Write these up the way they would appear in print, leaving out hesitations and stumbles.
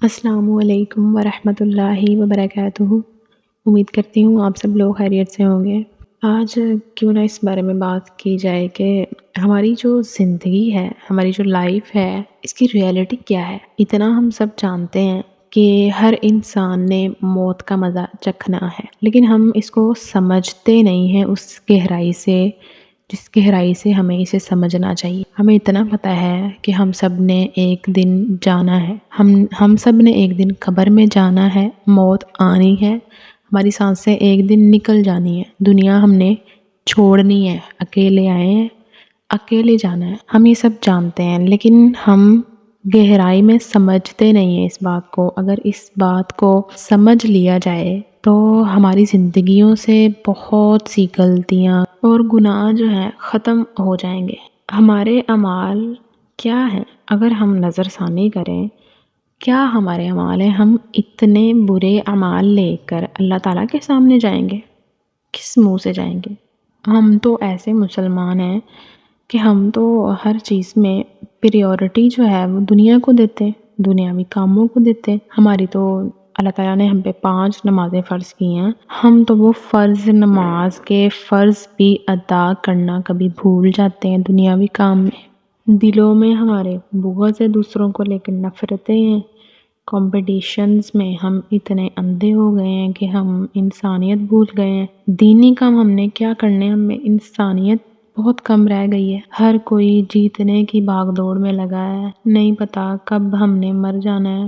السلام علیکم ورحمۃ اللہ وبرکاتہ۔ امید کرتی ہوں آپ سب لوگ خیریت سے ہوں گے۔ آج کیوں نہ اس بارے میں بات کی جائے کہ ہماری جو زندگی ہے، ہماری جو لائف ہے، اس کی ریئلٹی کیا ہے۔ اتنا ہم سب جانتے ہیں کہ ہر انسان نے موت کا مزہ چکھنا ہے، لیکن ہم اس کو سمجھتے نہیں ہیں اس گہرائی سے جس گہرائی سے ہمیں اسے سمجھنا چاہیے۔ ہمیں اتنا پتہ ہے کہ ہم سب نے ایک دن جانا ہے، ہم سب نے ایک دن قبر میں جانا ہے، موت آنی ہے، ہماری سانسیں ایک دن نکل جانی ہے، دنیا ہم نے چھوڑنی ہے، اکیلے آئے ہیں، اکیلے جانا ہے۔ ہم یہ سب جانتے ہیں، لیکن ہم گہرائی میں سمجھتے نہیں ہیں اس بات کو۔ اگر اس بات کو سمجھ لیا جائے تو ہماری زندگیوں سے بہت سی غلطیاں اور گناہ جو ہیں ختم ہو جائیں گے۔ ہمارے اعمال کیا ہیں اگر ہم نظر ثانی کریں، کیا ہمارے اعمال ہیں؟ ہم اتنے برے اعمال لے کر اللہ تعالیٰ کے سامنے جائیں گے، کس منہ سے جائیں گے؟ ہم تو ایسے مسلمان ہیں کہ ہم تو ہر چیز میں پریورٹی جو ہے وہ دنیا کو دیتے ہیں، دنیاوی کاموں کو دیتے ہیں۔ ہماری تو اللہ تعالیٰ نے ہم پہ 5 نمازیں فرض کی ہیں، ہم تو وہ فرض نماز کے فرض بھی ادا کرنا کبھی بھول جاتے ہیں دنیاوی کام میں۔ دلوں میں ہمارے بغض ہے، دوسروں کو لے کے نفرتیں ہیں، کمپٹیشنز میں ہم اتنے اندھے ہو گئے ہیں کہ ہم انسانیت بھول گئے ہیں۔ دینی کام ہم نے کیا کرنے، ہم میں انسانیت بہت کم رہ گئی ہے۔ ہر کوئی جیتنے کی بھاگ دوڑ میں لگا ہے، نہیں پتا کب ہم نے مر جانا ہے،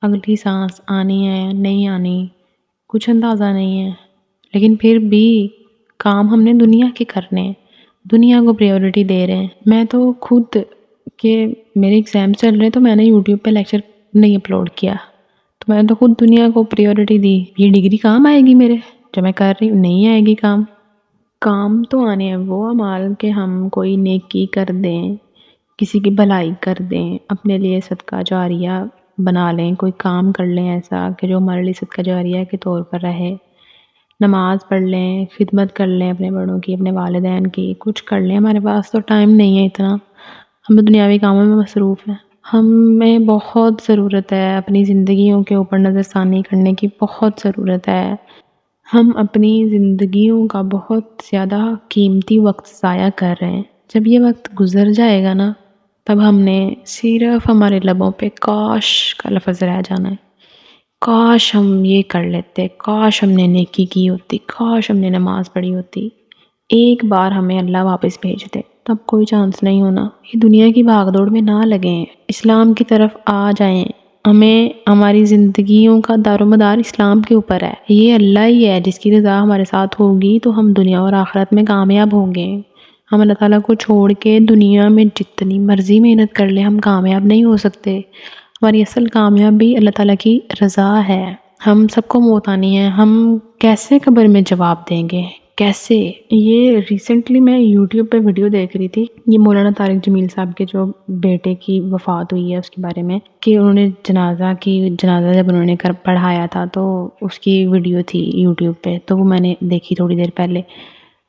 اگلی سانس آنی ہے نہیں آنی، کچھ اندازہ نہیں ہے۔ لیکن پھر بھی کام ہم نے دنیا کے کرنے ہیں، دنیا کو پریورٹی دے رہے ہیں۔ میں تو خود کہ میرے ایگزام چل رہے تو میں نے یوٹیوب پہ لیکچر نہیں اپلوڈ کیا، تو میں نے تو خود دنیا کو پریورٹی دی۔ یہ ڈگری کام آئے گی میرے جو میں کر رہی ہوں؟ نہیں آئے گی کام۔ کام تو آنے ہیں وہ اعمال کہ ہم کوئی نیکی کر دیں، کسی کی بھلائی کر دیں، اپنے لیے صدقہ جاریہ بنا لیں، کوئی کام کر لیں ایسا کہ جو ہمارے لیے صدقہ جاریہ کے طور پر رہے، نماز پڑھ لیں، خدمت کر لیں اپنے بڑوں کی، اپنے والدین کی، کچھ کر لیں۔ ہمارے پاس تو ٹائم نہیں ہے اتنا، ہم دنیاوی کاموں میں مصروف ہیں۔ ہمیں بہت ضرورت ہے اپنی زندگیوں کے اوپر نظر ثانی کرنے کی، بہت ضرورت ہے۔ ہم اپنی زندگیوں کا بہت زیادہ قیمتی وقت ضائع کر رہے ہیں۔ جب یہ وقت گزر جائے گا نا، تب ہم نے صرف ہمارے لبوں پہ کاش کا لفظ رہ جانا ہے۔ کاش ہم یہ کر لیتے، کاش ہم نے نیکی کی ہوتی، کاش ہم نے نماز پڑھی ہوتی، ایک بار ہمیں اللہ واپس بھیج دے، تب کوئی چانس نہیں ہونا۔ یہ دنیا کی بھاگ دوڑ میں نہ لگیں، اسلام کی طرف آ جائیں۔ ہمیں ہماری زندگیوں کا دار و مدار اسلام کے اوپر ہے۔ یہ اللہ ہی ہے جس کی رضا ہمارے ساتھ ہوگی تو ہم دنیا اور آخرت میں کامیاب ہوں گے۔ ہم اللہ تعالیٰ کو چھوڑ کے دنیا میں جتنی مرضی محنت کر لیں، ہم کامیاب نہیں ہو سکتے۔ ہماری اصل کامیابی اللہ تعالیٰ کی رضا ہے۔ ہم سب کو موت آنی ہے، ہم کیسے قبر میں جواب دیں گے؟ کیسے؟ یہ ریسنٹلی میں یوٹیوب پہ ویڈیو دیکھ رہی تھی، یہ مولانا طارق جمیل صاحب کے جو بیٹے کی وفات ہوئی ہے اس کے بارے میں، کہ انہوں نے جنازہ جب انہوں نے پڑھایا تھا تو اس کی ویڈیو تھی یوٹیوب پہ، تو وہ میں نے دیکھی تھوڑی دیر پہلے۔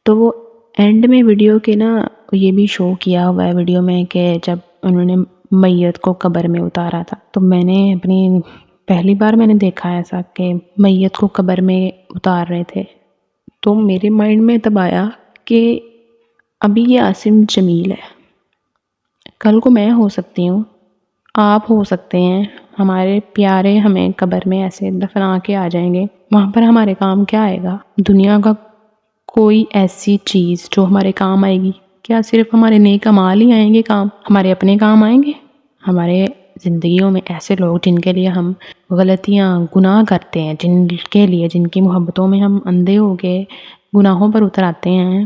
تو وہ اینڈ میں ویڈیو کے نا یہ بھی شو کیا ہوا ہے ویڈیو میں کہ جب انہوں نے میت کو قبر میں اتارا تھا، تو میں نے پہلی بار میں نے دیکھا ایسا کہ میت کو قبر میں اتار رہے تھے، تو میرے مائنڈ میں تب آیا کہ ابھی یہ عاصم جمیل ہے، کل کو میں ہو سکتی ہوں، آپ ہو سکتے ہیں، ہمارے پیارے ہمیں قبر میں ایسے دفنا کے آ جائیں گے، وہاں پر ہمارے کام کیا آئے گا؟ دنیا کا کوئی ایسی چیز جو ہمارے کام آئے گی؟ کیا صرف ہمارے نیک اعمال ہی آئیں گے کام؟ ہمارے اپنے کام آئیں گے؟ ہمارے زندگیوں میں ایسے لوگ جن کے لیے ہم غلطیاں گناہ کرتے ہیں، جن کی محبتوں میں ہم اندھے ہو کے گناہوں پر اتر آتے ہیں،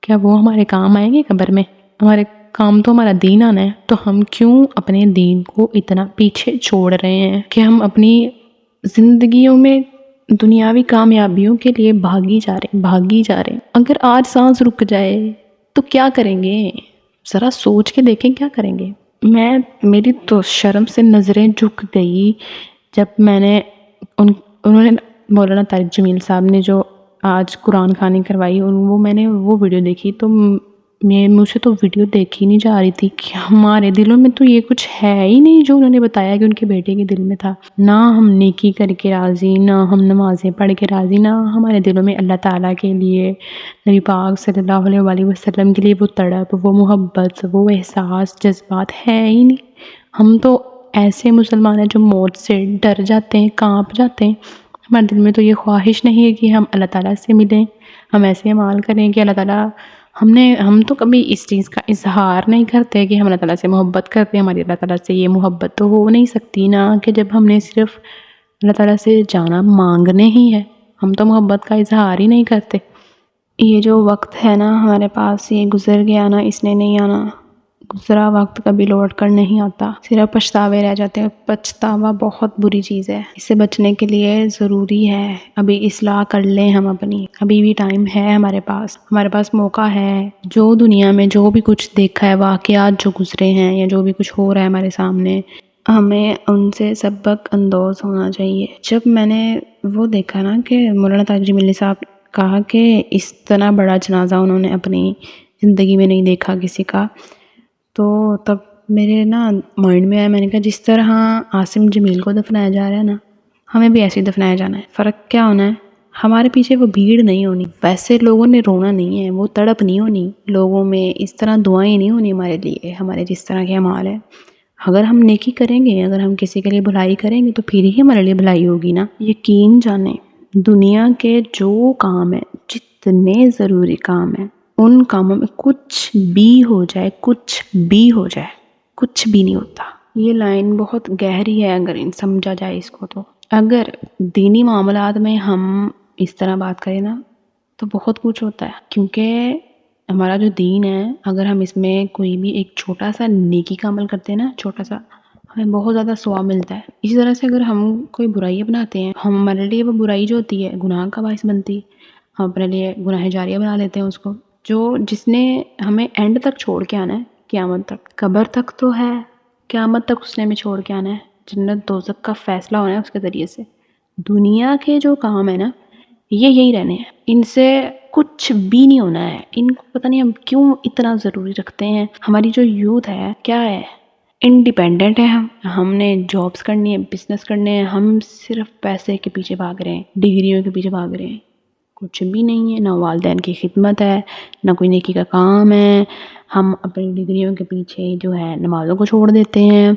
کیا وہ ہمارے کام آئیں گے قبر میں؟ ہمارے کام تو ہمارا دین آنا ہے، تو ہم کیوں اپنے دین کو اتنا پیچھے چھوڑ رہے ہیں کہ ہم اپنی زندگیوں میں دنیاوی کامیابیوں کے لیے بھاگی جا رہے ہیں۔ اگر آج سانس رک جائے تو کیا کریں گے؟ ذرا سوچ کے دیکھیں کیا کریں گے۔ میری تو شرم سے نظریں جھک گئی جب میں نے انہوں نے مولانا طارق جمیل صاحب نے جو آج قرآن خوانی کروائی، میں نے وہ ویڈیو دیکھی تو میرے منہ سے تو ویڈیو دیکھی نہیں جا رہی تھی کہ ہمارے دلوں میں تو یہ کچھ ہے ہی نہیں جو انہوں نے بتایا کہ ان کے بیٹے کے دل میں تھا۔ نہ ہم نیکی کر کے راضی، نہ ہم نمازیں پڑھ کے راضی، نہ ہمارے دلوں میں اللہ تعالیٰ کے لیے، نبی پاک صلی اللہ علیہ وآلہ وسلم کے لیے وہ تڑپ، وہ محبت، وہ احساس، جذبات ہے ہی نہیں۔ ہم تو ایسے مسلمان ہیں جو موت سے ڈر جاتے ہیں، کانپ جاتے ہیں۔ ہمارے دل میں تو یہ خواہش نہیں ہے کہ ہم اللہ تعالیٰ سے ملیں، ہم ایسے اعمال کریں کہ اللہ تعالیٰ ہم تو کبھی اس چیز کا اظہار نہیں کرتے کہ ہم اللہ تعالیٰ سے محبت کرتے ہیں۔ ہماری اللہ تعالیٰ سے یہ محبت تو ہو نہیں سکتی نا کہ جب ہم نے صرف اللہ تعالیٰ سے جانا مانگنے ہی ہے، ہم تو محبت کا اظہار ہی نہیں کرتے۔ یہ جو وقت ہے نا ہمارے پاس، یہ گزر گیا نا، اس نے نہیں آنا۔ گزرا وقت کبھی لوٹ کر نہیں آتا، صرف پچھتاوے رہ جاتے ہیں۔ پچھتاوا بہت بری چیز ہے، اس سے بچنے کے لیے ضروری ہے ابھی اصلاح کر لیں ہم اپنی، ابھی بھی ٹائم ہے ہمارے پاس موقع ہے۔ جو دنیا میں جو بھی کچھ دیکھا ہے، واقعات جو گزرے ہیں یا جو بھی کچھ ہو رہا ہے ہمارے سامنے، ہمیں ان سے سبق اندوز ہونا چاہیے۔ جب میں نے وہ دیکھا نا کہ مولانا تاج ملی صاحب کہا کہ اس طرح بڑا جنازہ انہوں نے اپنی زندگی میں نہیں دیکھا کسی کا، تو تب میرے نا مائنڈ میں آیا، میں نے کہا جس طرح عاصم جمیل کو دفنایا جا رہا ہے نا، ہمیں بھی ایسے ہی دفنایا جانا ہے۔ فرق کیا ہونا ہے؟ ہمارے پیچھے وہ بھیڑ نہیں ہونی، ویسے لوگوں نے رونا نہیں ہے، وہ تڑپ نہیں ہونی لوگوں میں، اس طرح دعائیں نہیں ہونی ہمارے لیے، ہمارے جس طرح کے اعمال ہیں۔ اگر ہم نیکی کریں گے، اگر ہم کسی کے لیے بھلائی کریں گے تو پھر ہی ہمارے لیے بھلائی ہوگی نا۔ یقین جانیں، دنیا کے جو کام ہیں، جتنے ضروری کام ہیں، ان کاموں میں کچھ بھی ہو جائے، کچھ بھی نہیں ہوتا۔ یہ لائن بہت گہری ہے اگر سمجھا جائے اس کو۔ تو اگر دینی معاملات میں ہم اس طرح بات کریں نا تو بہت کچھ ہوتا ہے، کیونکہ ہمارا جو دین ہے، اگر ہم اس میں کوئی بھی ایک چھوٹا سا نیکی کا عمل کرتے ہیں نا، چھوٹا سا، ہمیں بہت زیادہ ثواب ملتا ہے۔ اسی طرح سے اگر ہم کوئی برائی اپناتے ہیں، ہمارے لیے وہ برائی جو ہوتی ہے گناہ کا باعث بنتی، ہم اپنے لیے گناہ جاریہ بنا لیتے ہیں اس کو، جس نے ہمیں اینڈ تک چھوڑ کے آنا ہے، قیامت تک، قبر تک تو ہے، قیامت تک اس نے ہمیں چھوڑ کے آنا ہے، جنت دوزخ کا فیصلہ ہونا ہے اس کے ذریعے سے۔ دنیا کے جو کام ہے نا، یہی رہنے ہیں، ان سے کچھ بھی نہیں ہونا ہے۔ ان کو پتہ نہیں ہم کیوں اتنا ضروری رکھتے ہیں۔ ہماری جو یوتھ ہے، کیا ہے، انڈیپینڈنٹ ہے، ہم نے جابس کرنی ہے، بزنس کرنے ہیں، ہم صرف پیسے کے پیچھے بھاگ رہے ہیں، ڈگریوں کے پیچھے بھاگ رہے ہیں، کچھ بھی نہیں ہے، نہ والدین کی خدمت ہے، نہ کوئی نیکی کا کام ہے۔ ہم اپنی ڈگریوں کے پیچھے جو ہے نمازوں کو چھوڑ دیتے ہیں،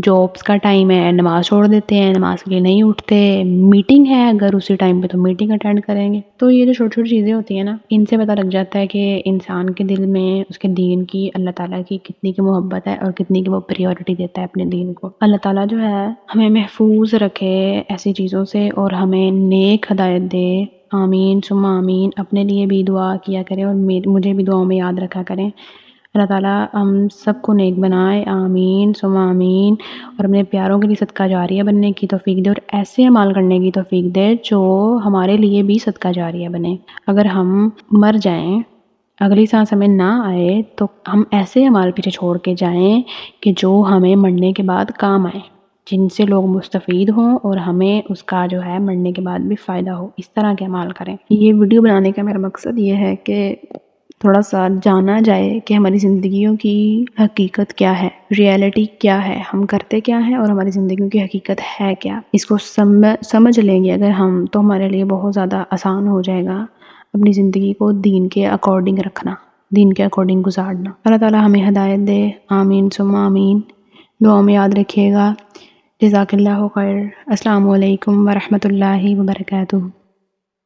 جابس کا ٹائم ہے نماز چھوڑ دیتے ہیں، نماز کے لیے نہیں اٹھتے، میٹنگ ہے اگر اسی ٹائم پہ تو میٹنگ اٹینڈ کریں گے۔ تو یہ جو چھوٹی چھوٹی چیزیں ہوتی ہیں نا، ان سے پتہ لگ جاتا ہے کہ انسان کے دل میں اس کے دین کی، اللہ تعالیٰ کی کتنی کی محبت ہے اور کتنی کی وہ پریورٹی دیتا ہے اپنے دین کو۔ اللہ تعالیٰ جو ہے ہمیں محفوظ رکھے ایسی چیزوں سے اور ہمیں نیک ہدایت دے۔ آمین ثم آمین۔ اپنے لیے بھی دعا کیا کریں اور مجھے بھی دعاؤں میں یاد رکھا کریں۔ اللہ تعالیٰ ہم سب کو نیک بنائے، آمین ثم آمین، اور اپنے پیاروں کے لیے صدقہ جاریہ بننے کی توفیق دے اور ایسے اعمال کرنے کی توفیق دے جو ہمارے لیے بھی صدقہ جاریہ بنے۔ اگر ہم مر جائیں، اگلی سانس ہمیں نہ آئے، تو ہم ایسے اعمال پیچھے چھوڑ کے جائیں کہ جو ہمیں مرنے کے بعد کام آئیں، جن سے لوگ مستفید ہوں اور ہمیں اس کا جو ہے مرنے کے بعد بھی فائدہ ہو، اس طرح کے اعمال کریں۔ یہ ویڈیو بنانے کا میرا مقصد یہ ہے کہ تھوڑا سا جانا جائے کہ ہماری زندگیوں کی حقیقت کیا ہے، ریئلٹی کیا ہے، ہم کرتے کیا ہیں اور ہماری زندگیوں کی حقیقت ہے کیا۔ اس کو سمجھ لیں گے اگر ہم، تو ہمارے لیے بہت زیادہ آسان ہو جائے گا اپنی زندگی کو دین کے اکارڈنگ رکھنا، دین کے اکارڈنگ گزارنا۔ اللہ تعالیٰ ہمیں ہدایت دے، آمین ثم آمین۔ دعا میں یاد رکھیے گا۔ جزاک اللہ خیر۔ السلام علیکم ورحمۃ اللہ وبرکاتہ۔